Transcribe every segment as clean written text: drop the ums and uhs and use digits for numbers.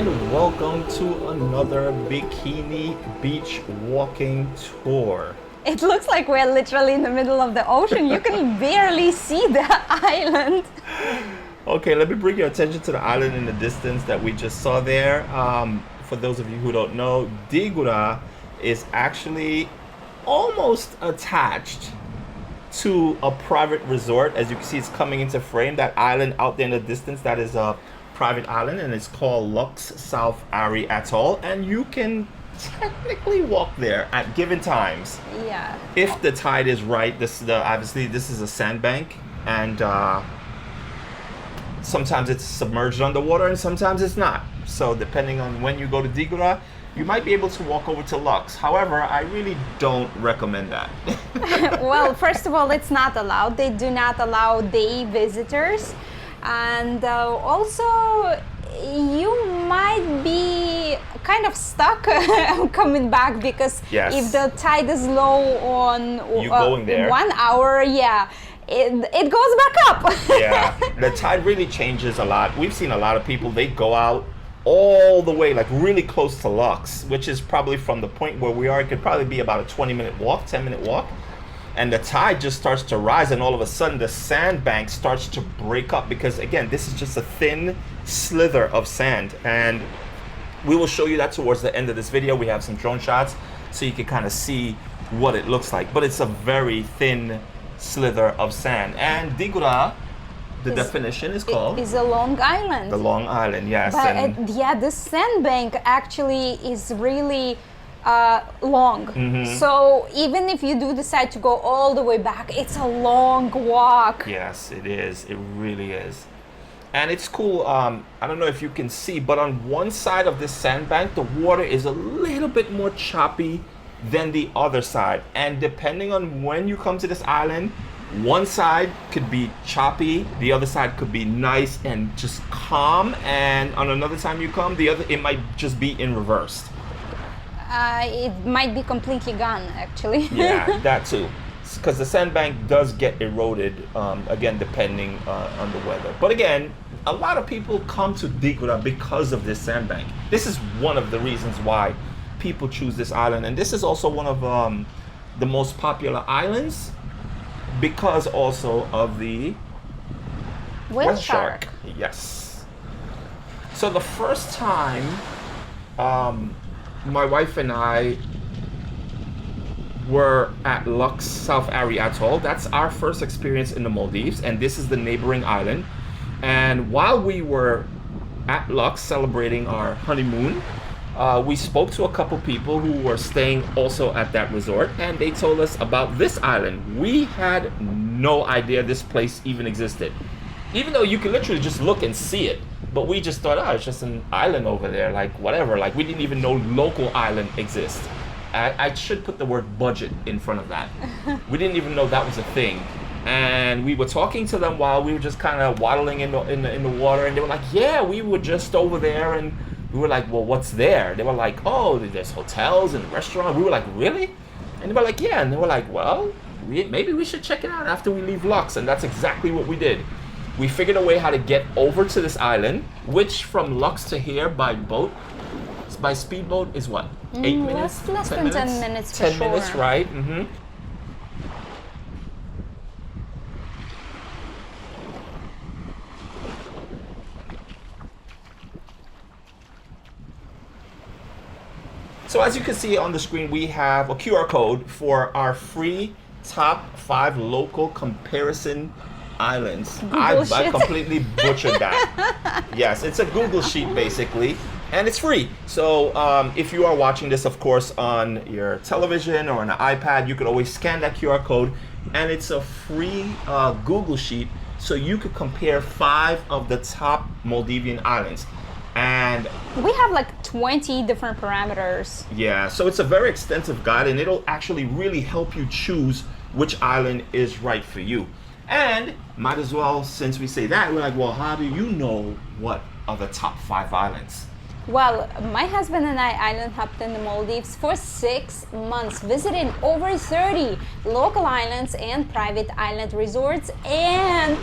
and welcome to another Bikini beach walking tour. It looks like we're literally in the middle of the ocean. You can barely see the island. Okay, let me bring your attention to the island in the distance that we just saw there. For those of you who don't know, Dhigurah is actually almost attached to a private resort. As you can see, it's coming into frame. That island out there in the distance, that is a private island, and it's called Lux South Ari Atoll, and you can technically walk there at given times. Yeah. If the tide is right. Obviously this is a sandbank, and sometimes it's submerged underwater and sometimes it's not. So depending on when you go to Dhigurah, you might be able to walk over to Lux. However, I really don't recommend that. Well, first of all, it's not allowed. They do not allow day visitors. And also, you might be kind of stuck coming back, because Yes. if the tide is low on You going there. 1 hour, yeah, it goes back up. Yeah, the tide really changes a lot. We've seen a lot of people, they go out all the way, like really close to Lux, which is probably from the point where we are, it could probably be about a 20-minute walk, 10-minute walk. And the tide just starts to rise, and all of a sudden the sandbank starts to break up, because again, this is just a thin slither of sand. And we will show you that towards the end of this video. We have some drone shots so you can kind of see what it looks like. But it's a very thin slither of sand. And Dhigurah, the definition is called? It's a long island. The Long Island, yes. But And yeah, the sandbank actually is really long. So even if you do decide to go all the way back, it's a long walk. yes, it is. It really is. And it's cool. I don't know if you can see, but on one side of this sandbank, the water is a little bit more choppy than the other side. And depending on when you come to this island, one side could be choppy, the other side could be nice and just calm, and on another time you come, it might just be in reverse. It might be completely gone, actually. Yeah, that too, because the sandbank does get eroded, again, depending on the weather. But again, a lot of people come to Dhigurah because of this sandbank. This is one of the reasons why people choose this island, and this is also one of the most popular islands, because also of the Whale shark. Yes. So the first time my wife and I were at Lux South Ari Atoll. That's our first experience in the Maldives, and this is the neighboring island. And while we were at Lux celebrating our honeymoon, we spoke to a couple people who were staying also at that resort, and they told us about this island. We had no idea this place even existed, even though you could literally just look and see it. But we just thought, oh, it's just an island over there, like whatever. Like, we didn't even know local island exists. I should put the word budget in front of that. We didn't even know that was a thing. And we were talking to them while we were just kind of waddling in the water, and they were like, yeah, we were just over there. And we were like, well, what's there? They were like, oh, there's hotels and restaurants. We were like, really? And they were like, yeah. And they were like, well, maybe we should check it out after we leave Lux. And that's exactly what we did. We figured a way how to get over to this island, which from Lux to here by boat, by speedboat, is what? 8 minutes? Less than 10 minutes for 10 minutes, sure. right? So as you can see on the screen, we have a QR code for our free top 5 local comparison islands. I completely butchered that. Yes, it's a Google sheet basically, and it's free. So if you are watching this, of course, on your television or on an iPad, you could always scan that QR code, and it's a free Google sheet, so you could compare 5 of the top Maldivian islands. And we have like 20 different parameters. Yeah, so it's a very extensive guide, and it'll actually really help you choose which island is right for you. And might as well, since we say that, we're like, well, how do you know what are the top 5 islands? Well, my husband and I island hopped in the Maldives for 6 months, visiting over 30 local islands and private island resorts, and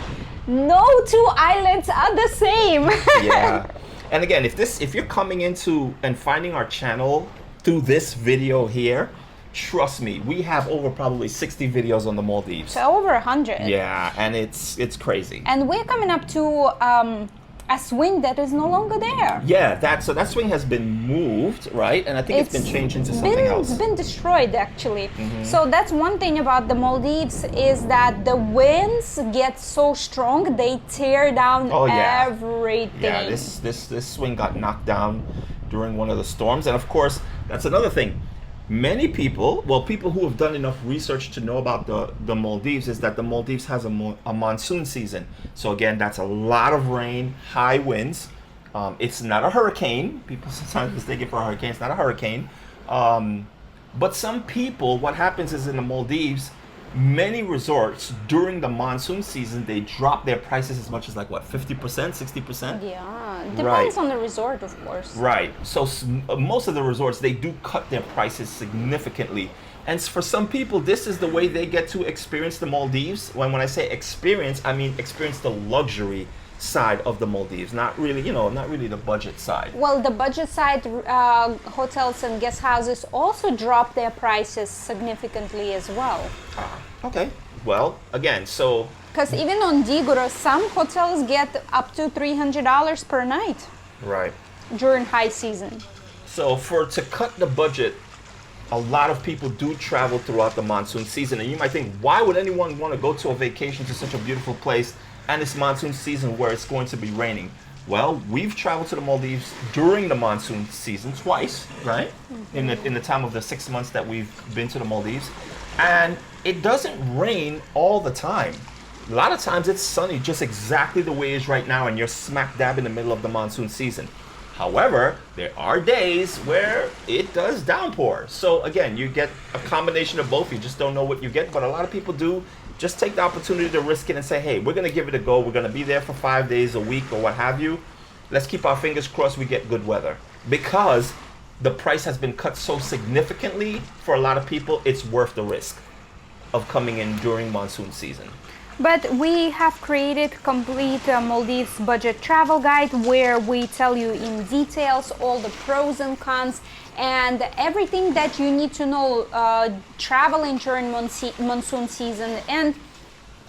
no 2 islands are the same. Yeah. And again, if you're coming into and finding our channel through this video here, trust me, we have over probably 60 videos on the Maldives. So over 100. Yeah, and it's crazy. And we're coming up to a swing that is no longer there. Yeah, that swing has been moved, right? And I think it's been changed into something else. It's been destroyed, actually. So that's one thing about the Maldives, is that the winds get so strong, they tear down everything. Yeah, this swing got knocked down during one of the storms. And of course, that's another thing. Many people, people who have done enough research to know about the Maldives, is that the Maldives has a monsoon season. So again, that's a lot of rain, high winds. It's not a hurricane. People sometimes mistake it for a hurricane. It's not a hurricane. But some people, what happens is in the Maldives, many resorts during the monsoon season, they drop their prices as much as 50%, 60%? Yeah, depends on the resort, of course. Right. So most of the resorts, they do cut their prices significantly. And for some people, this is the way they get to experience the Maldives. When I say experience, I mean experience the luxury side of the Maldives, not really, not really the budget side. Well, the budget side hotels and guest houses also drop their prices significantly as well. Okay. Well, again, so... Because even on Dhigurah, some hotels get up to $300 per night. Right. During high season. So to cut the budget, a lot of people do travel throughout the monsoon season. And you might think, why would anyone want to go to a vacation to such a beautiful place and it's monsoon season where it's going to be raining? Well, we've traveled to the Maldives during the monsoon season twice, right? In the time of the 6 months that we've been to the Maldives. And it doesn't rain all the time. A lot of times it's sunny, just exactly the way it is right now, and you're smack dab in the middle of the monsoon season. However, there are days where it does downpour. So again, you get a combination of both. You just don't know what you get, but a lot of people do just take the opportunity to risk it and say, hey, we're going to give it a go. We're going to be there for 5 days, a week, or what have you. Let's keep our fingers crossed we get good weather. Because the price has been cut so significantly, for a lot of people, it's worth the risk of coming in during monsoon season. But we have created complete Maldives budget travel guide where we tell you in details all the pros and cons and everything that you need to know traveling during monsoon season, and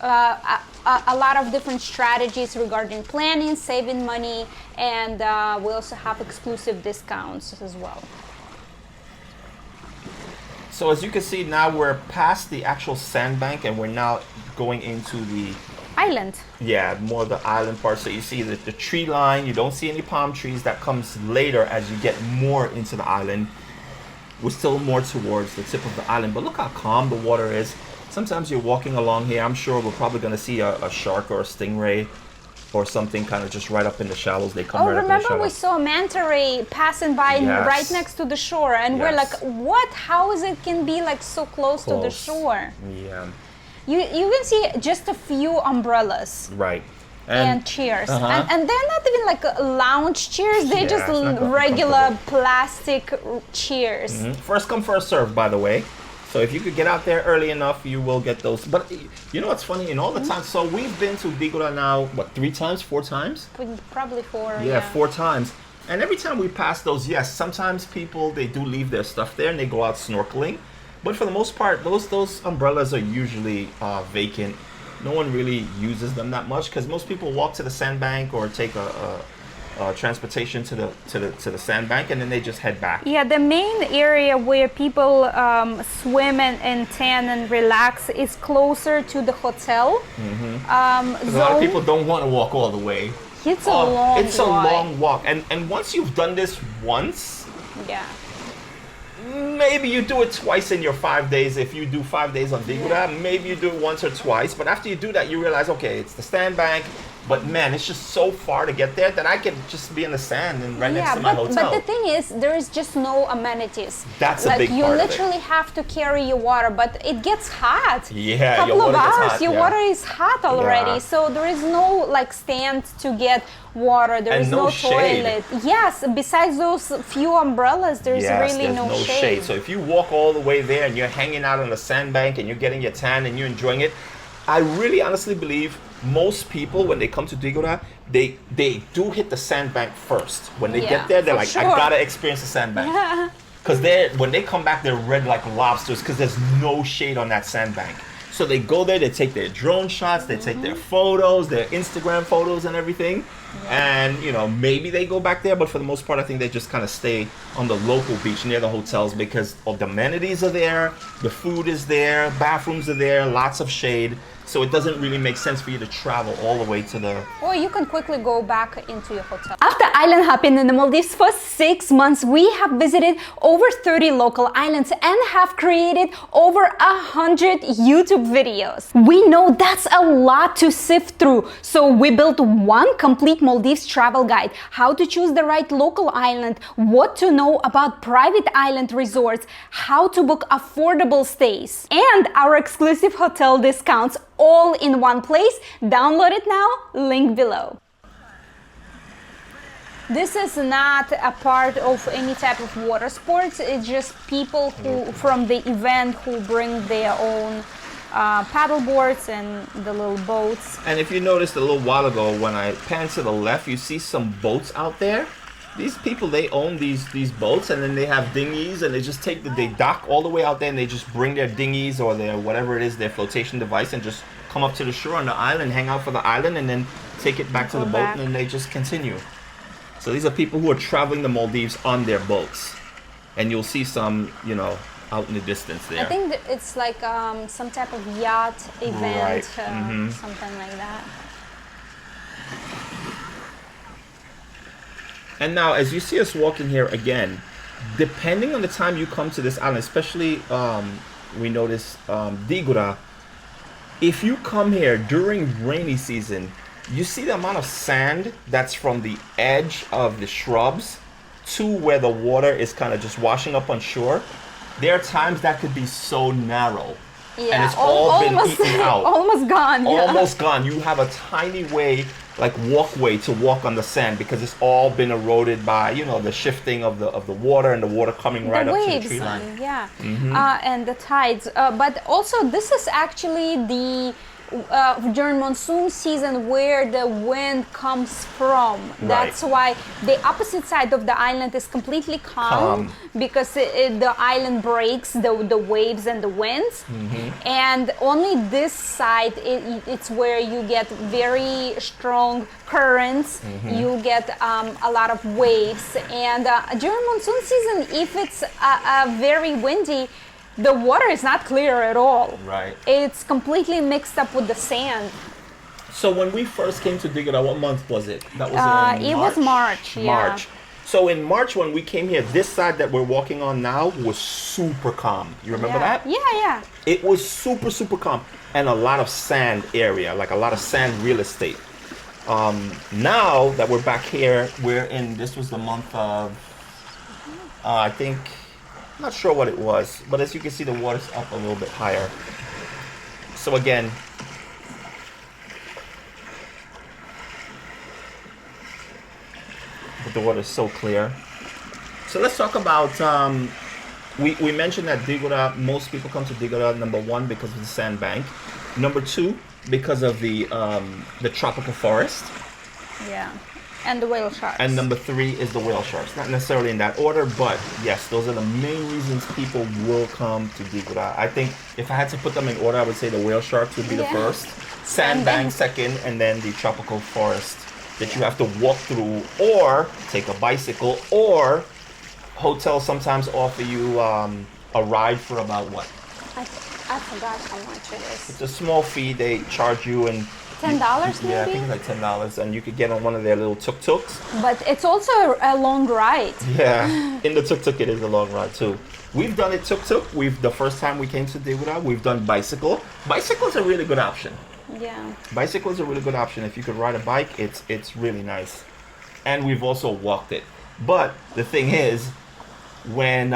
a lot of different strategies regarding planning, saving money, and we also have exclusive discounts as well. So as you can see, now we're past the actual sandbank and we're now going into the island. Yeah, more the island part. So you see the tree line. You don't see any palm trees. That comes later as you get more into the island. We're still more towards the tip of the island, but look how calm the water is. Sometimes you're walking along here. I'm sure we're probably going to see a shark or a stingray or something kind of just right up in the shallows. They come right up in the shallows. Remember we saw a manta ray passing by right next to the shore, and we're like, what? How is it can be like so close to the shore? Yeah. You can see just a few umbrellas. Right. And chairs. And they're not even like lounge chairs, they're just regular plastic chairs. First come, first serve, by the way. So if you could get out there early enough, you will get those. But you know what's funny? In all the time, so we've been to Dhigurah now, what, 3 times, 4 times? Probably 4, yeah. 4 times. And every time we pass those, yes, sometimes people, they do leave their stuff there and they go out snorkeling. But for the most part, those umbrellas are usually vacant. No one really uses them that much because most people walk to the sandbank or take a transportation to the sandbank and then they just head back. Yeah, the main area where people swim and tan and relax is closer to the hotel. A lot of people don't want to walk all the way. It's a long walk. It's a long walk. And once you've done this once, yeah, maybe you do it twice in your 5 days. If you do 5 days on Dhigurah, maybe you do it once or twice. But after you do that, you realize, okay, it's the sandbank. But man, it's just so far to get there that I could just be in the sand and right next to my hotel. But the thing is, there is just no amenities. That's a big part of it. You literally have to carry your water, but it gets hot. Yeah, couple of hours, your water is hot already. Yeah. So there is no like stand to get water. There is no toilet. Yes, besides those few umbrellas, there's really no shade. So if you walk all the way there and you're hanging out on the sandbank and you're getting your tan and you're enjoying it, I really honestly believe most people when they come to Dhigurah, they do hit the sandbank first. When they get there, they're like, sure. I gotta experience the sandbank. Yeah. Because when they come back, they're red like lobsters because there's no shade on that sandbank. So they go there, they take their drone shots, they take their photos, their Instagram photos and everything. And, maybe they go back there, but for the most part, I think they just kind of stay on the local beach near the hotels because all the amenities are there, the food is there, bathrooms are there, lots of shade. So it doesn't really make sense for you to travel all the way to the... Or you can quickly go back into your hotel. After island hopping in the Maldives for 6 months, we have visited over 30 local islands and have created over 100 YouTube videos. We know that's a lot to sift through, so we built one complete Maldives travel guide, how to choose the right local island, what to know about private island resorts, how to book affordable stays, and our exclusive hotel discounts, all in one place. Download it now, link below. This is not a part of any type of water sports. It's just people who from the event who bring their own paddle boards and the little boats. And if you noticed a little while ago when I panned to the left, you see some boats out there. These people, they own these boats, and then they have dinghies, and they just they dock all the way out there, and they just bring their dinghies or their whatever it is, their flotation device, and just come up to the shore on the island, hang out for the island, and then take it back to the boat, and then they just continue. So these are people who are traveling the Maldives on their boats, and you'll see some, out in the distance there. I think it's like some type of yacht event, right. Something like that. And now, as you see us walking here again, depending on the time you come to this island, especially we notice Dhigurah, if you come here during rainy season, you see the amount of sand that's from the edge of the shrubs to where the water is kind of just washing up on shore. There are times that could be so narrow. Yeah, and it's all been eaten out. Almost gone. Yeah. Almost gone. You have a tiny walkway to walk on the sand because it's all been eroded by, the shifting of the water and the water coming right up to the tree line. Yeah, and the tides. But also, this is actually the during monsoon season where the wind comes from. That's why the opposite side of the island is completely calm. Because the island breaks the waves and the winds, and only this side it's where you get very strong currents. You get a lot of waves, and during monsoon season, if it's very windy, the water is not clear at all. Right. It's completely mixed up with the sand. So when we first came to Dhigurah, what month was it? That was in It was March. Yeah. March. So in March when we came here, this side that we're walking on now was super calm. You remember that? Yeah. It was super, super calm. And a lot of sand area, like a lot of sand real estate. Now that we're back here, this was the month of, I think, I'm not sure what it was, but as you can see, the water's up a little bit higher. So again, but the water's so clear. So let's talk about, we mentioned that Dhigurah, most people come to Dhigurah, number one, because of the sandbank. Number two, because of the tropical forest. Yeah. And the whale sharks. And number three is the whale sharks. Not necessarily in that order, but yes, those are the main reasons people will come to Dhigurah. I think if I had to put them in order, I would say the whale sharks would be the first, sandbank second, and then the tropical forest that you have to walk through or take a bicycle, or hotels sometimes offer you a ride for about what? I forgot how much it is. It's a small fee. They charge you and $10 maybe? Yeah, I think it's like $10, and you could get on one of their little tuk-tuks. But it's also a long ride. Yeah, in the tuk-tuk it is a long ride too. We've done it tuk-tuk. The first time we came to Dhigurah, we've done bicycle. Bicycle is a really good option. Yeah. Bicycle is a really good option. If you could ride a bike, it's really nice. And we've also walked it. But the thing is, when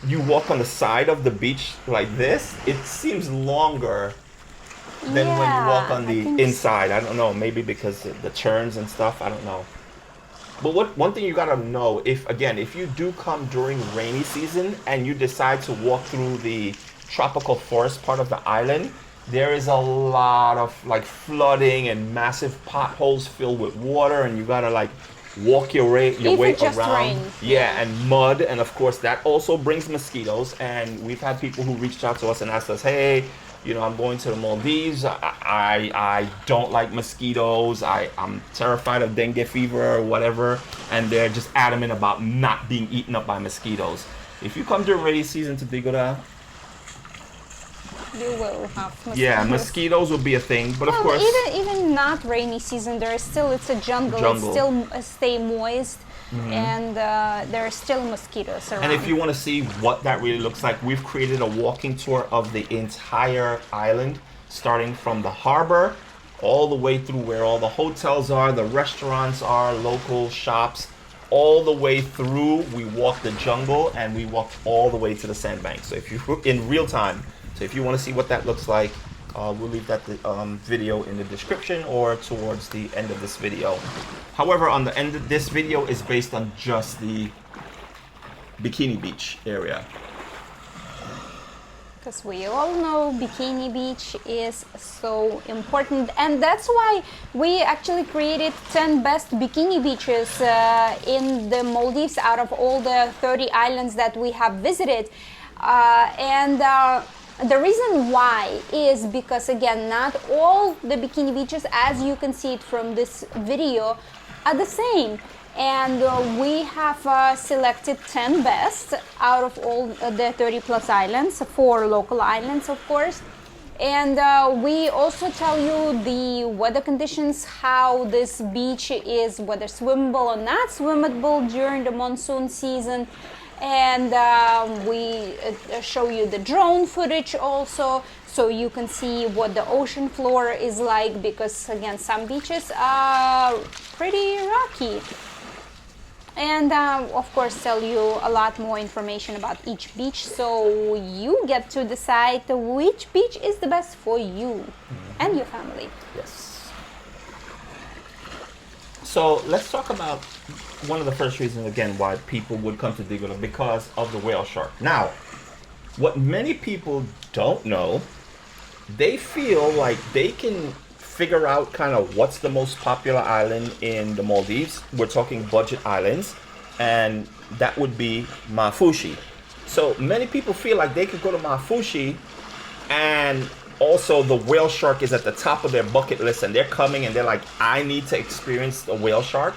you walk on the side of the beach like this, it seems longer than when you walk on the inside. I don't know, maybe because of the turns and stuff, I don't know. But one thing you gotta know, if you do come during rainy season and you decide to walk through the tropical forest part of the island, there is a lot of like flooding and massive potholes filled with water, and you gotta like walk your way If way it just around. rains, Yeah, and mud, and of course that also brings mosquitoes. And we've had people who reached out to us and asked us, hey, you know, I'm going to the Maldives. I don't like mosquitoes. I'm terrified of dengue fever or whatever. And they're just adamant about not being eaten up by mosquitoes. If you come during rainy season to Dhigurah, you will have mosquitoes. yeah, mosquitoes will be a thing. But of Well, course, even not rainy season, there is still, it's a jungle. It's still stay moist, and there are still mosquitoes around. and if you want to see what that really looks like, we've created a walking tour of the entire island, starting from the harbor all the way through where all the hotels are, the restaurants are, local shops, all the way through. We walked the jungle and we walked all the way to the sandbank. So if you in real time, so if you want to see what that looks like, we'll leave that video in the description or towards the end of this video. However, on the end of this video is based on just the Bikini Beach area. Because we all know Bikini Beach is so important, and that's why we actually created 10 best bikini beaches in the Maldives out of all the 30 islands that we have visited. The reason why is because, again, not all the bikini beaches, as you can see it from this video, are the same. And we have selected 10 best out of all the 30 plus islands, 4 local islands, of course. And we also tell you the weather conditions, how this beach is, whether swimmable or not swimmable during the monsoon season. And we show you the drone footage also, so you can see what the ocean floor is like, because again, some beaches are pretty rocky. And of course tell you a lot more information about each beach, so you get to decide which beach is the best for you and your family. Yes. So let's talk about one of the first reasons, again, why people would come to Dhigurah, because of the whale shark. Now, what many people don't know, they feel like they can figure out kind of what's the most popular island in the Maldives. We're talking budget islands, and that would be Mafushi. So many people feel like they could go to Mafushi, and also the whale shark is at the top of their bucket list, and they're coming and they're like, I need to experience the whale shark,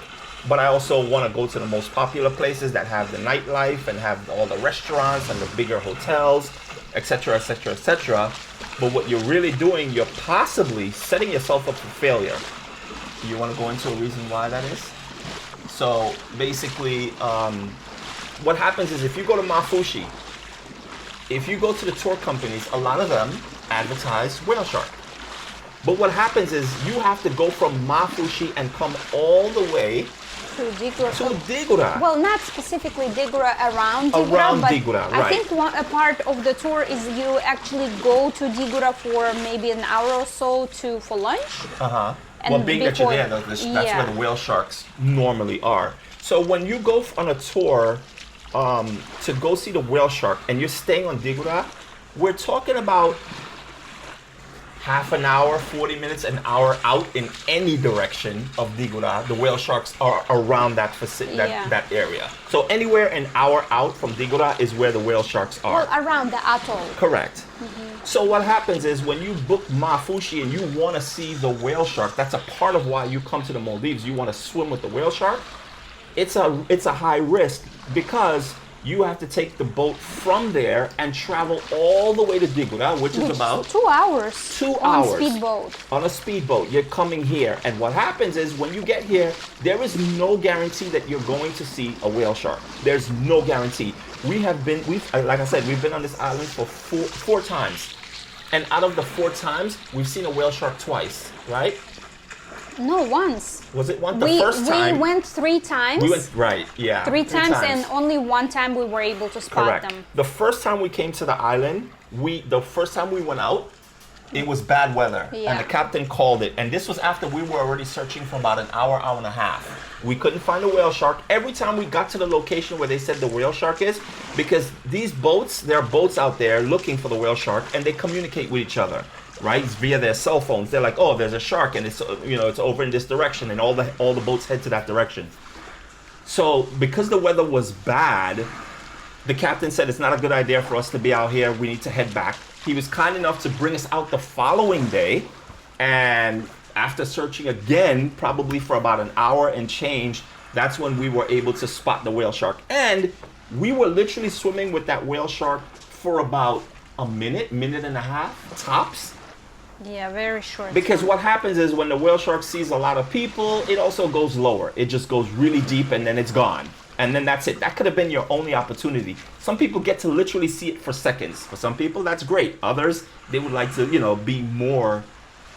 but I also want to go to the most popular places that have the nightlife and have all the restaurants and the bigger hotels, etc., etc., etc. But what you're really doing, you're possibly setting yourself up for failure. You want to go into a reason why that is? So basically, what happens is, if you go to Mafushi, if you go to the tour companies, a lot of them advertise whale shark. But what happens is, you have to go from Mafushi and come all the way To Dhigurah. to Dhigurah. Well, not specifically Dhigurah, around Dhigurah, Around but Dhigurah, I right. think a part of the tour is you actually go to Dhigurah for maybe an hour or so for lunch. Uh-huh. And Well, being that you're before- there, that's yeah. where the whale sharks normally are. So when you go on a tour to go see the whale shark and you're staying on Dhigurah, we're talking about half an hour, 40 minutes, an hour out in any direction of Dhigurah. The whale sharks are around that Yeah. that area. So anywhere an hour out from Dhigurah is where the whale sharks are. Well, around the atoll. Correct. So what happens is, when you book Mafushi and you want to see the whale shark, that's a part of why you come to the Maldives. You want to swim with the whale shark. It's a high risk, because you have to take the boat from there and travel all the way to Dhigurah, which is about 2 hours. 2 on hours speedboat. on a speedboat. You're coming here, and what happens is, when you get here, there is no guarantee that you're going to see a whale shark. There's no guarantee. Like I said, we've been on this island for four times, and out of the 4 times, we've seen a whale shark twice, right? No, once. Was it one? The first time we went 3 times. we went, right? Yeah, 3 times, and only 1 time we were able to spot correct. them. The first time we came to the island, the first time we went out, it was bad weather, Yeah. and the captain called it. And this was after we were already searching for about an hour, hour and a half. We couldn't find a whale shark. Every time we got to the location where they said the whale shark is, because these boats, there are boats out there looking for the whale shark, and they communicate with each other, right? Via their cell phones. They're like, oh, there's a shark and it's, it's over in this direction, and all the boats head to that direction. So because the weather was bad, the captain said it's not a good idea for us to be out here. We need to head back. He was kind enough to bring us out the following day, and after searching again, probably for about an hour and change, that's when we were able to spot the whale shark. And we were literally swimming with that whale shark for about a minute and a half, tops. Yeah, very short. Because what happens is when the whale shark sees a lot of people, it also goes lower. It just goes really deep and then it's gone. And then that's it. That could have been your only opportunity. Some people get to literally see it for seconds. For some people, that's great. Others, they would like to, be more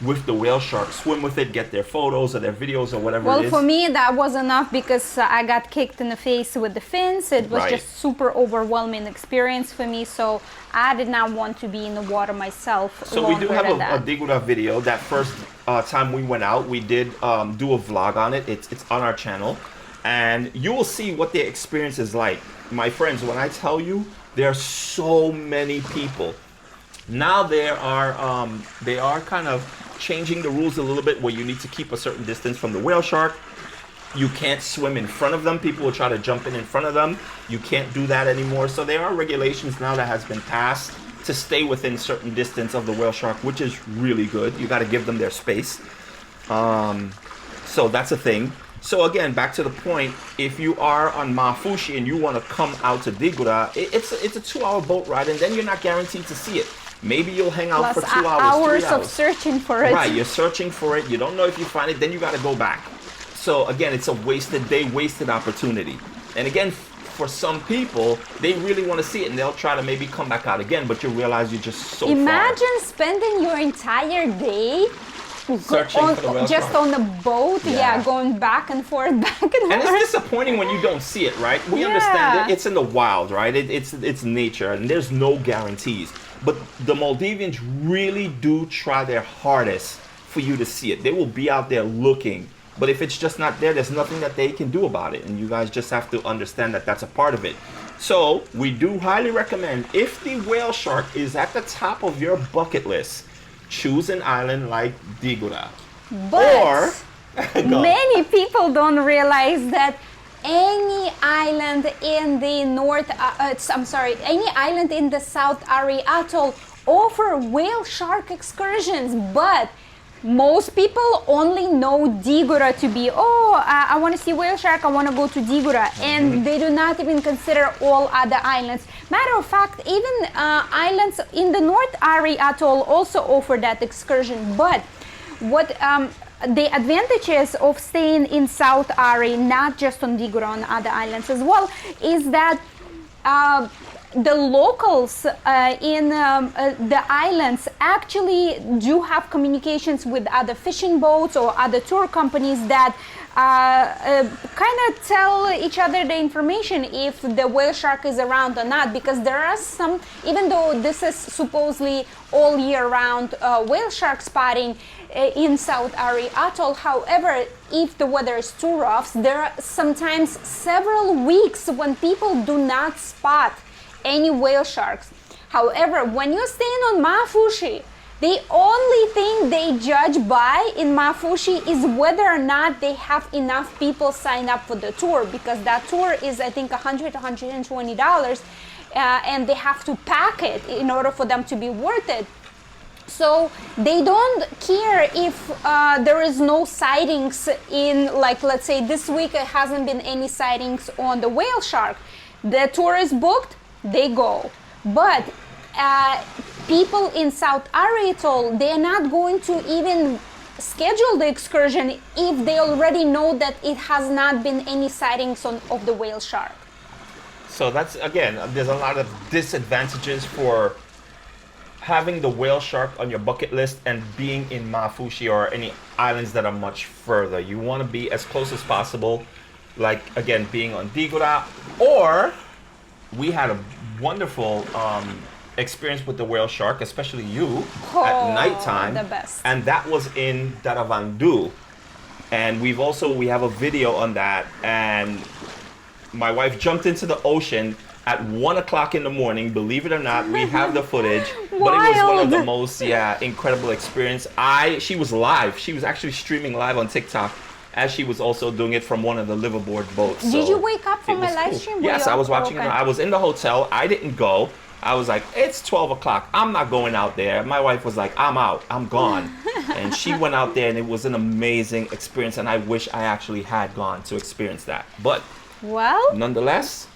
with the whale shark, swim with it, get their photos or their videos or whatever it is. Well, for me, that was enough because I got kicked in the face with the fins. It was just super overwhelming experience for me. So I did not want to be in the water myself. So we do have a Dhigurah video. That first time we went out, we did do a vlog on it. It's on our channel. And you will see what the experience is like. My friends, when I tell you, there are so many people. Now they are kind of changing the rules a little bit where you need to keep a certain distance from the whale shark. You can't swim in front of them. People will try to jump in front of them. You can't do that anymore. So there are regulations now that has been passed to stay within certain distance of the whale shark, which is really good. You got to give them their space. So that's a thing. So again, back to the point, if you are on Mafushi and you want to come out to Dhigurah, it's a 2-hour boat ride, and then you're not guaranteed to see it. Maybe you'll hang out for 2 hours, 3 hours of searching for it. Right, you're searching for it. You don't know if you find it, then you got to go back. So again, it's a wasted day, wasted opportunity. And again, for some people, they really want to see it, and they'll try to maybe come back out again, but you realize you're just so Imagine far. Spending your entire day searching for the whale just shark. on the boat, going back and forth. And it's disappointing when you don't see it, right? We understand that it's in the wild, right? It's nature, and there's no guarantees. But the Maldivians really do try their hardest for you to see it. They will be out there looking. But if it's just not there, there's nothing that they can do about it. And you guys just have to understand that that's a part of it. So we do highly recommend, if the whale shark is at the top of your bucket list, choose an island like Dhigurah. But many people don't realize that any island in the any island in the South Ari Atoll offer whale shark excursions, but most people only know Dhigurah to be, I want to see whale shark, I want to go to Dhigurah, and they do not even consider all other islands. Matter of fact, even islands in the North Ari Atoll also offer that excursion. But what the advantages of staying in South Ari, not just on Dhigurah, on other islands as well, is that the locals in the islands actually do have communications with other fishing boats or other tour companies that kind of tell each other the information if the whale shark is around or not, because there are some, even though this is supposedly all year round whale shark spotting in South Ari Atoll, however, if the weather is too rough, there are sometimes several weeks when people do not spot any whale sharks. However, when you're staying on Mafushi, the only thing they judge by in Mafushi is whether or not they have enough people sign up for the tour, because that tour is, I think, $100, $120, and they have to pack it in order for them to be worth it. So they don't care if there is no sightings in, like, let's say this week it hasn't been any sightings on the whale shark. The tour is booked, they go. But people in South Ari Atoll, they're not going to even schedule the excursion if they already know that it has not been any sightings of the whale shark. So that's, again, there's a lot of disadvantages for having the whale shark on your bucket list and being in Mafushi or any islands that are much further. You want to be as close as possible, like, again, being on Dhigurah. Or we had a wonderful experience with the whale shark, especially you, at nighttime. The best. And that was in Dharavandu. And we have a video on that. And my wife jumped into the ocean at 1 o'clock in the morning. Believe it or not, we have the footage. But it was one of the most incredible experience. She was live. She was actually streaming live on TikTok as she was also doing it from one of the liveaboard boats. Did you wake up from a live stream? Yes, I was watching it. I was in the hotel. I didn't go. I was like, it's 12 o'clock. I'm not going out there. My wife was like, I'm out. I'm gone. And she went out there, and it was an amazing experience. And I wish I actually had gone to experience that. But nonetheless,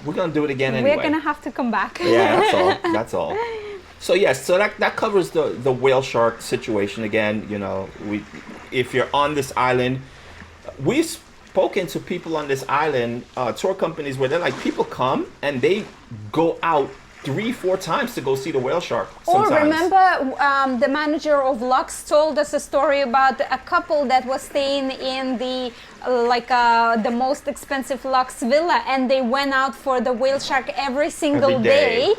we're going to do it again anyway. We're going to have to come back. Yeah, that's all. That's all. So yes, so that covers the whale shark situation. Again, you know, if you're on this island, we've spoken to people on this island, tour companies, where they're like, people come and they go out 3-4 times to go see the whale shark sometimes. Or remember, the manager of Lux told us a story about a couple that was staying in the most expensive Lux villa, and they went out for the whale shark every single day.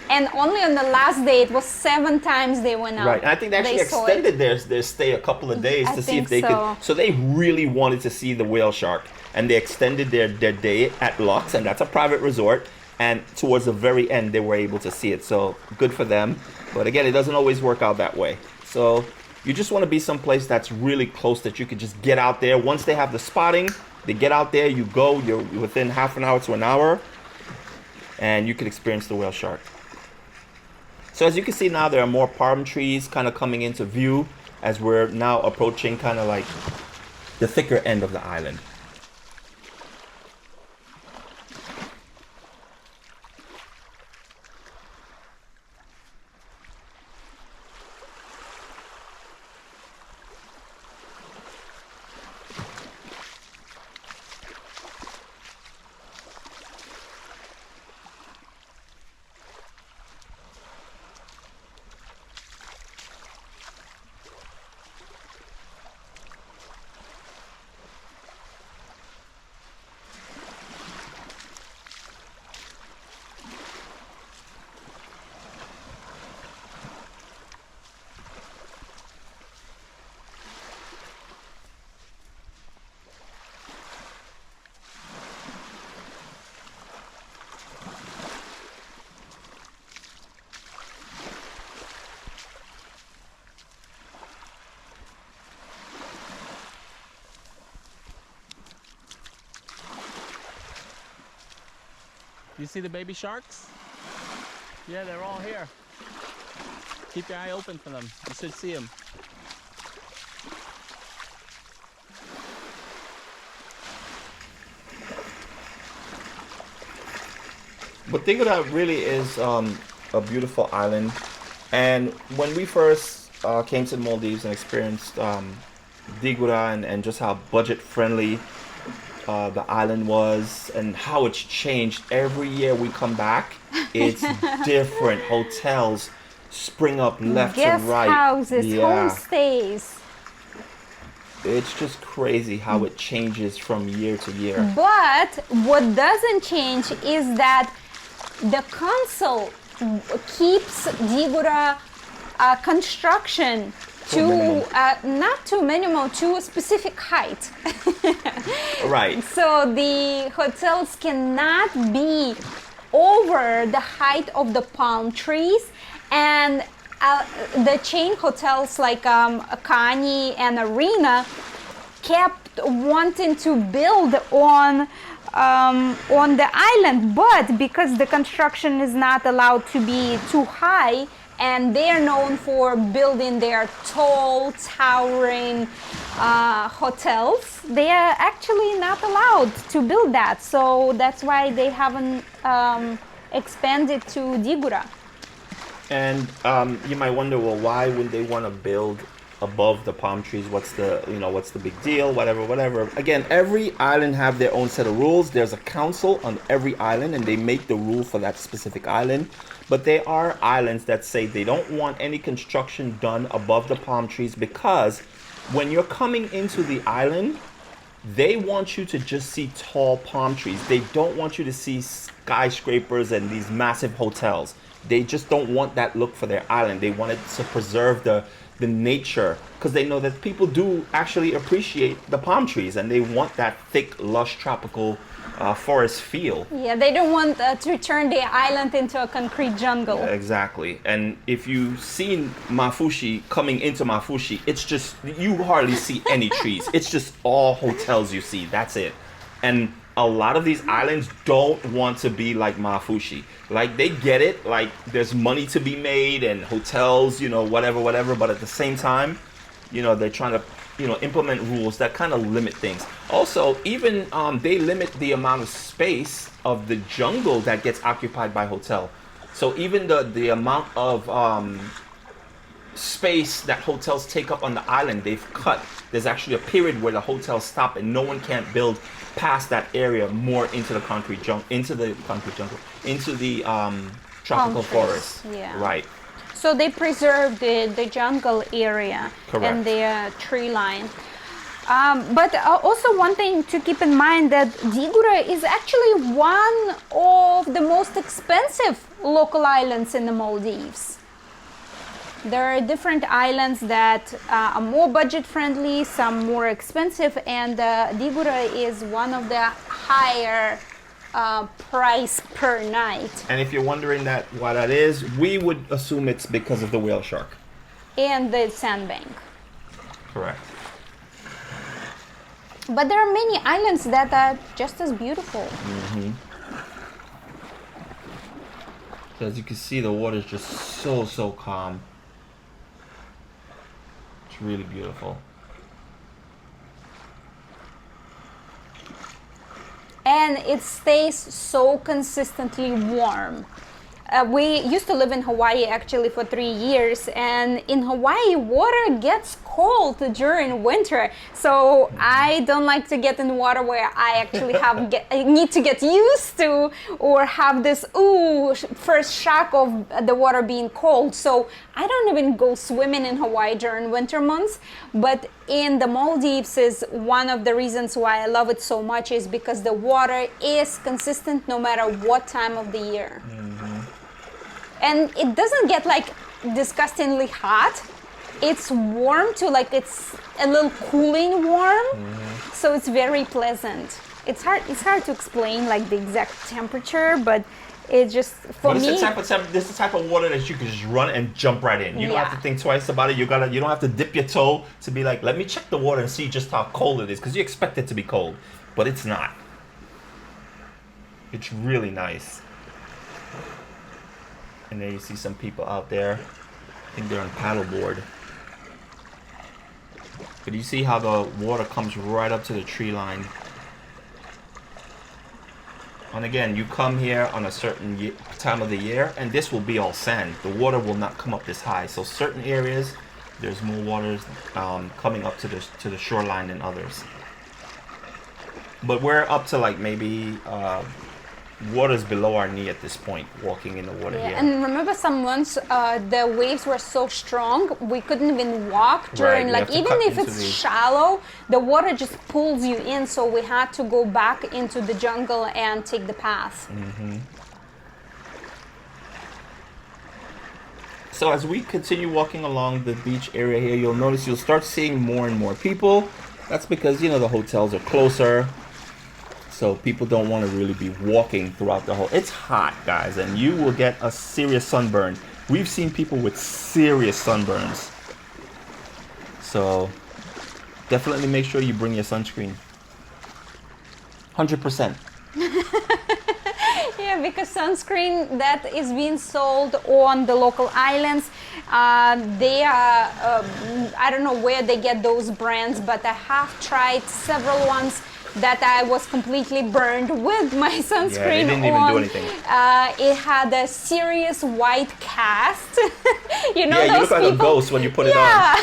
And only on the last day, it was 7 times they went out. Right, and I think they actually extended their stay a couple of days to see if they could. So they really wanted to see the whale shark, and they extended their day at Lux, and that's a private resort. And towards the very end, they were able to see it. So good for them. But again, it doesn't always work out that way. So you just want to be someplace that's really close, that you could just get out there. Once they have the spotting, they get out there, you go, you're within half an hour to an hour, and you can experience the whale shark. So as you can see now, there are more palm trees kind of coming into view as we're now approaching kind of like the thicker end of the island. You see the baby sharks? Yeah, they're all here. Keep your eye open for them. You should see them. But Dhigurah really is a beautiful island. And when we first came to the Maldives and experienced Dhigurah and just how budget friendly the island was and how it's changed every year we come back, it's different. Hotels spring up left and right. Guest houses, homestays. It's just crazy how it changes from year to year. But what doesn't change is that the council keeps Dhigurah construction to not to minimum, to a specific height. Right. So the hotels cannot be over the height of the palm trees, and the chain hotels like Kani and Arena kept wanting to build on the island, but because the construction is not allowed to be too high, and they are known for building their tall, towering hotels, they are actually not allowed to build that. So that's why they haven't expanded to Dhigurah. And you might wonder, well, why would they want to build above the palm trees? What's the big deal? Whatever. Again, every island have their own set of rules. There's a council on every island, and they make the rule for that specific island. But there are islands that say they don't want any construction done above the palm trees, because when you're coming into the island, they want you to just see tall palm trees. They don't want you to see skyscrapers and these massive hotels. They just don't want that look for their island. They want it to preserve the nature, because they know that people do actually appreciate the palm trees, and they want that thick, lush, tropical forest feel. Yeah, they don't want to turn the island into a concrete jungle. Exactly. And if you've seen Mafushi coming into Mafushi, it's just, you hardly see any trees. It's just all hotels you see. That's it. And a lot of these islands don't want to be like Mafushi. Like, they get it. Like, there's money to be made and hotels, you know, whatever. But at the same time, you know, they're trying to, you know, implement rules that kind of limit things. Also, even they limit the amount of space of the jungle that gets occupied by hotel. So even the amount of space that hotels take up on the island, they've cut. There's actually a period where the hotels stop and no one can't build past that area more into the tropical forest. Yeah. Right. So they preserve the jungle area. Correct. And the tree line. But also one thing to keep in mind that Dhigurah is actually one of the most expensive local islands in the Maldives. There are different islands that are more budget friendly, some more expensive, and Dhigurah is one of the higher price per night. And if you're wondering why that is, we would assume it's because of the whale shark. And the sandbank. Correct. But there are many islands that are just as beautiful. Mm-hmm. So as you can see, the water is just so calm. It's really beautiful. And it stays so consistently warm. We used to live in Hawaii actually for 3 years, and in Hawaii water gets cold during winter, so I don't like to get in water where I actually I need to get used to or have this first shock of the water being cold. So I don't even go swimming in Hawaii during winter months, but in the Maldives is one of the reasons why I love it so much, is because the water is consistent no matter what time of the year. And it doesn't get like disgustingly hot. It's warm too, like it's a little cooling warm. So it's very pleasant. It's hard to explain like the exact temperature, but it just, for me. This is the type of water that you can just run and jump right in. You don't have to think twice about it. You don't have to dip your toe to be like, let me check the water and see just how cold it is, because you expect it to be cold, but it's not. It's really nice. And there you see some people out there. I think they're on paddleboard. But you see how the water comes right up to the tree line. And again, you come here on a certain time of the year, and this will be all sand. The water will not come up this high. So certain areas, there's more water coming up to the shoreline than others. But we're up to like maybe water's below our knee at this point, walking in the water here. And remember some months the waves were so strong we couldn't even walk during, like, even if it's shallow, the water just pulls you in, so we had to go back into the jungle and take the path. So as we continue walking along the beach area here, you'll start seeing more and more people. That's because, you know, the hotels are closer. So people don't want to really be walking throughout the whole. It's hot, guys, and you will get a serious sunburn. We've seen people with serious sunburns. So definitely make sure you bring your sunscreen. 100%. Yeah, because sunscreen that is being sold on the local islands, they are, I don't know where they get those brands, but I have tried several ones that I was completely burned with my sunscreen. Yeah, they didn't even do anything. It had a serious white cast. You know, yeah, you those look like a ghost when you put it on.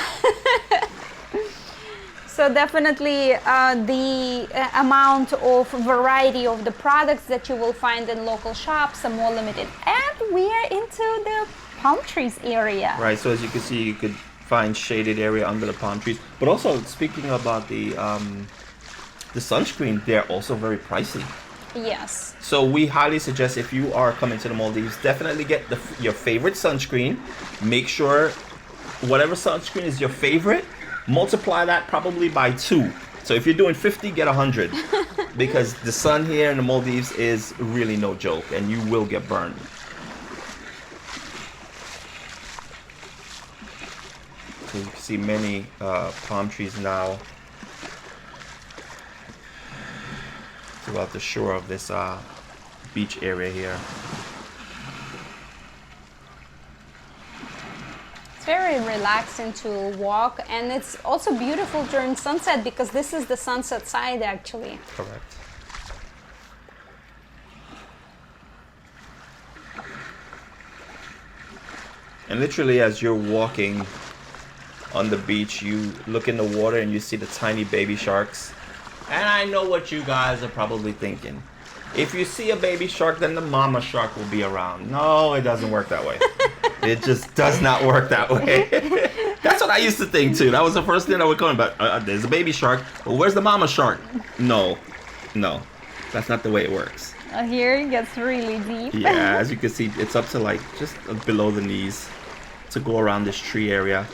So definitely the amount of variety of the products that you will find in local shops are more limited. And we are into the palm trees area. Right, so as you can see, you could find shaded area under the palm trees. But also, speaking about the sunscreen, they're also very pricey. Yes. So we highly suggest, if you are coming to the Maldives, definitely get your favorite sunscreen. Make sure whatever sunscreen is your favorite, multiply that probably by 2. So if you're doing 50, get 100. Because the sun here in the Maldives is really no joke, and you will get burned. So you can see many palm trees now throughout the shore of this beach area here. It's very relaxing to walk, and it's also beautiful during sunset because this is the sunset side actually. Correct. And literally as you're walking on the beach, you look in the water and you see the tiny baby sharks. And I know what you guys are probably thinking. If you see a baby shark, then the mama shark will be around. No, it doesn't work that way. It just does not work that way. That's what I used to think too. That was the first thing I would come about. There's a baby shark. Well, where's the mama shark? No. That's not the way it works. Here it gets really deep. Yeah, as you can see, it's up to like just below the knees to go around this tree area.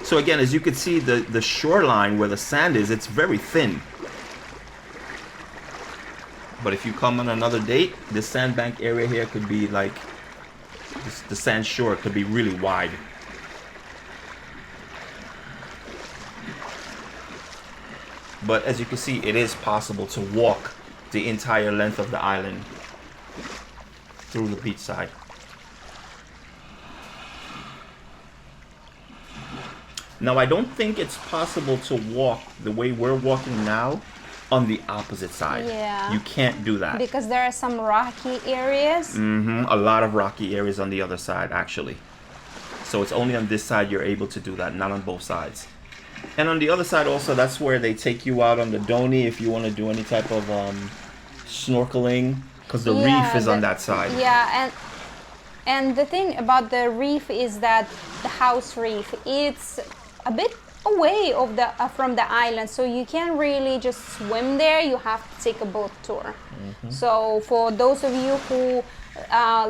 So again, as you can see, the shoreline where the sand is, it's very thin. But if you come on another date, this sandbank area here could be like, the sand shore could be really wide. But as you can see, it is possible to walk the entire length of the island through the beach side. Now, I don't think it's possible to walk the way we're walking now on the opposite side. Yeah. You can't do that. Because there are some rocky areas. A lot of rocky areas on the other side, actually. So it's only on this side you're able to do that, not on both sides. And on the other side also, that's where they take you out on the Doni if you want to do any type of snorkeling, because the reef is on that side. Yeah, and the thing about the reef is that the house reef, it's a bit away of the from the island, so you can't really just swim there. You have to take a boat tour. So for those of you who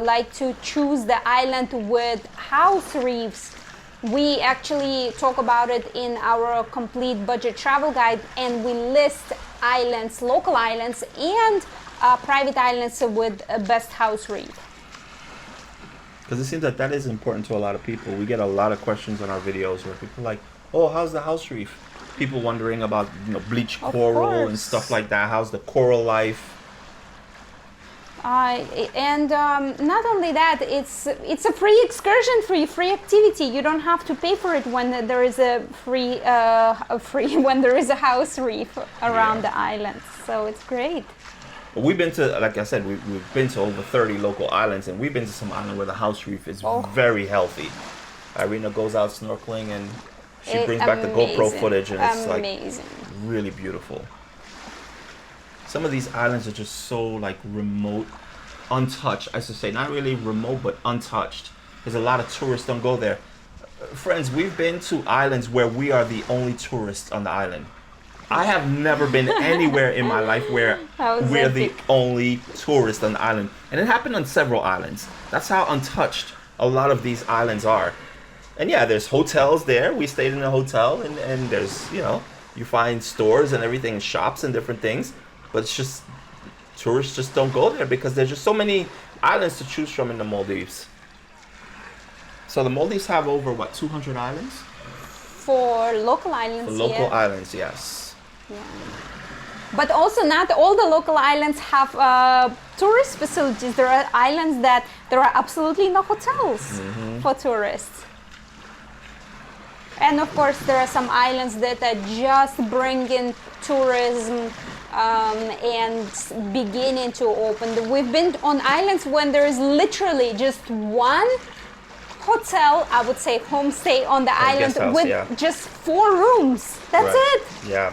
like to choose the island with house reefs, we actually talk about it in our complete budget travel guide, and we list islands, local islands, and private islands with a best house reef. Because it seems that that is important to a lot of people. We get a lot of questions on our videos where people are like, oh, how's the house reef? People wondering about, bleached coral and stuff like that. How's the coral life? And not only that, it's a free excursion, free activity. You don't have to pay for it when there is a when there is a house reef around the island. So it's great. We've been to, like I said, we've been to over 30 local islands, and we've been to some island where the house reef is very healthy. Irina goes out snorkeling and she brings back the GoPro footage, and it's like really beautiful. Some of these islands are just so like remote, untouched. I should say, not really remote, but untouched. There's a lot of tourists don't go there. Friends, we've been to islands where we are the only tourists on the island. I have never been anywhere in my life where we're the only tourists on the island. And it happened on several islands. That's how untouched a lot of these islands are. And yeah, there's hotels there. We stayed in a hotel, and there's, you find stores and everything, shops and different things. But it's just, tourists just don't go there because there's just so many islands to choose from in the Maldives. So the Maldives have over, 200 islands? For local islands, For local islands, yes. Yeah. But also not all the local islands have tourist facilities. There are islands that there are absolutely no hotels for tourists. And of course there are some islands that are just bringing tourism and beginning to open. We've been on islands when there is literally just one hotel, I would say homestay on the island with just 4 rooms. That's it. Yeah.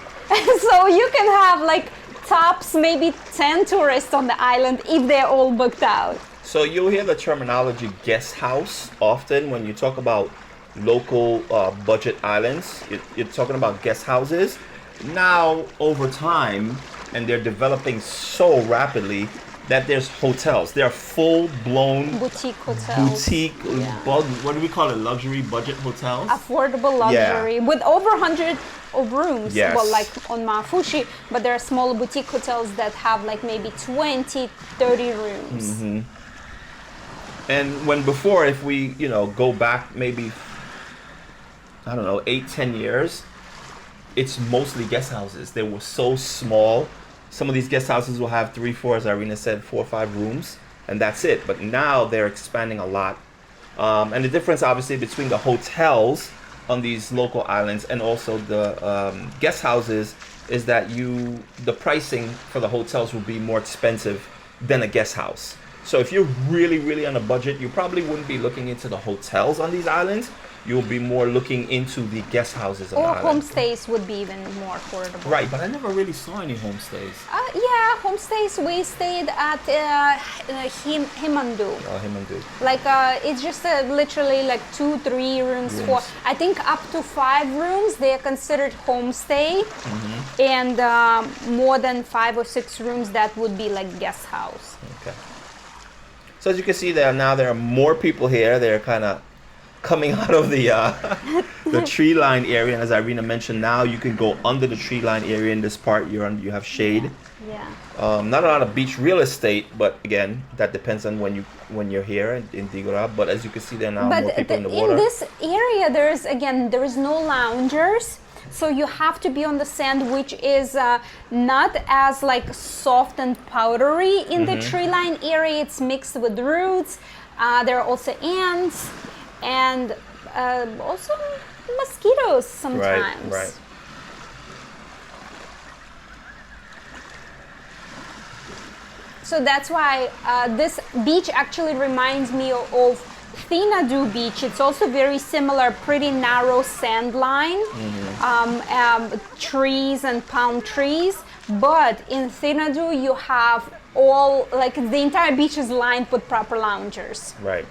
So you can have like tops maybe 10 tourists on the island if they're all booked out. So you'll hear the terminology guest house often when you talk about local budget islands. You're talking about guest houses. Now over time, and they're developing so rapidly, that there's hotels. They are full-blown Boutique hotels. What do we call it? Luxury budget hotels? Affordable luxury with over 100 of rooms. Yes. Well, like on Mafushi, but there are small boutique hotels that have like maybe 20, 30 rooms. Mm-hmm. And when before, if we, you know, go back maybe, I don't know, 8-10 years, it's mostly guest houses. They were so small. Some of these guest houses will have 3, 4, as Irina said, 4 or 5 rooms, and that's it. But now they're expanding a lot. And the difference, obviously, between the hotels on these local islands and also the guest houses is that the pricing for the hotels will be more expensive than a guest house. So if you're really, really on a budget, you probably wouldn't be looking into the hotels on these islands. You'll be more looking into the guest houses on the Or island. homestays would be even more affordable. Right, but I never really saw any homestays. Yeah, homestays. We stayed at Himandu. Oh, Himandu. Like it's just literally like 2-3 rooms for, I think up to 5 rooms they are considered homestay, and more than 5 or 6 rooms that would be like guest house. Okay. So as you can see, there are more people here. They're kind of coming out of the tree line area, and as Irina mentioned, now you can go under the tree line area. In this part, you have shade. Yeah. Not a lot of beach real estate, but again, that depends on when you're here in Dhigurah. But as you can see, there are now more people in the water. In this area, there is no loungers, so you have to be on the sand, which is not as like soft and powdery in the tree line area. It's mixed with roots. There are also ants. And also mosquitoes sometimes. Right. So that's why this beach actually reminds me of Thinadu Beach. It's also very similar, pretty narrow sand line, trees and palm trees. But in Thinadu, you have all, like the entire beach is lined with proper loungers. Right.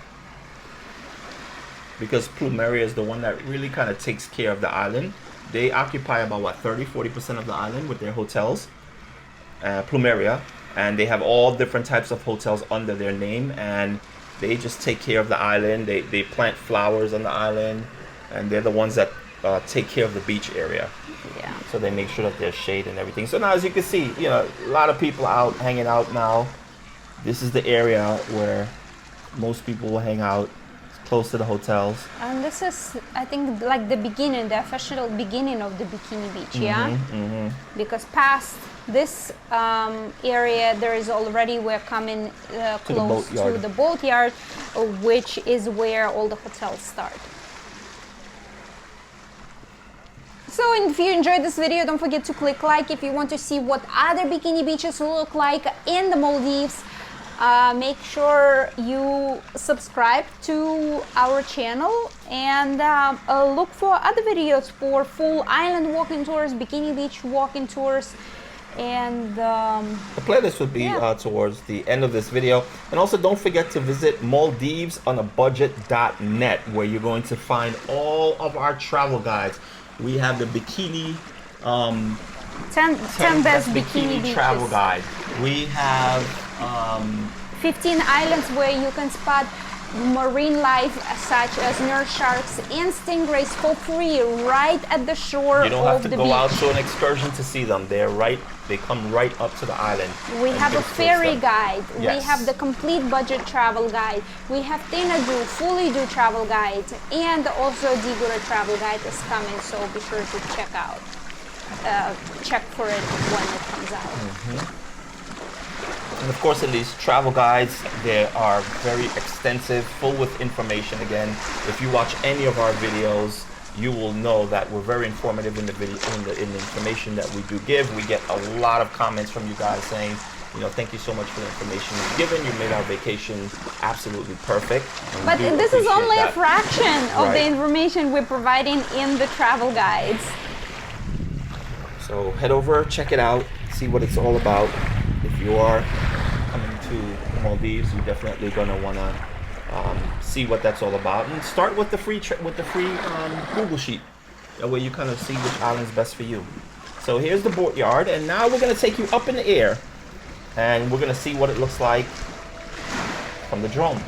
Because Plumeria is the one that really kind of takes care of the island. They occupy about 30-40% of the island with their hotels, Plumeria, and they have all different types of hotels under their name, and they just take care of the island. They plant flowers on the island, and they're the ones that take care of the beach area. Yeah. So they make sure that there's shade and everything. So now, as you can see, you know, a lot of people out hanging out now. This is the area where most people will hang out, close to the hotels. And this is, I think, like the beginning, the official beginning of the Bikini Beach, yeah? Because past this area, there is already, we're coming close to the boatyard, which is where all the hotels start. So if you enjoyed this video, don't forget to click like. If you want to see what other bikini beaches look like in the Maldives, make sure you subscribe to our channel and look for other videos for full island walking tours, bikini beach walking tours, and the playlist would be towards the end of this video. And also don't forget to visit MaldivesOnABudget.net, where you're going to find all of our travel guides. We have the bikini 10 best bikini beaches. Travel guide. We have 15 islands where you can spot marine life such as nurse sharks and stingrays for free right at the shore of the beach. You don't have to go out to an excursion to see them. They come right up to the island. We have a ferry guide. Yes. We have the complete budget travel guide. We have Thinadu, fully do travel guides, and also Dhigurah travel guide is coming, so be sure to check for it when it comes out. And of course, in these travel guides, they are very extensive, full with information. Again, if you watch any of our videos, you will know that we're very informative in the video, in the information that we do give. We get a lot of comments from you guys saying, you know, thank you so much for the information you've given. You made our vacation absolutely perfect. But this is only a fraction of the information we're providing in the travel guides. So head over, check it out, see what it's all about. If you are coming to the Maldives, you're definitely going to want to see what that's all about, and start with the free Google sheet. That way you kind of see which island is best for you. So here's the boatyard, and now we're going to take you up in the air and we're gonna see what it looks like from the drone.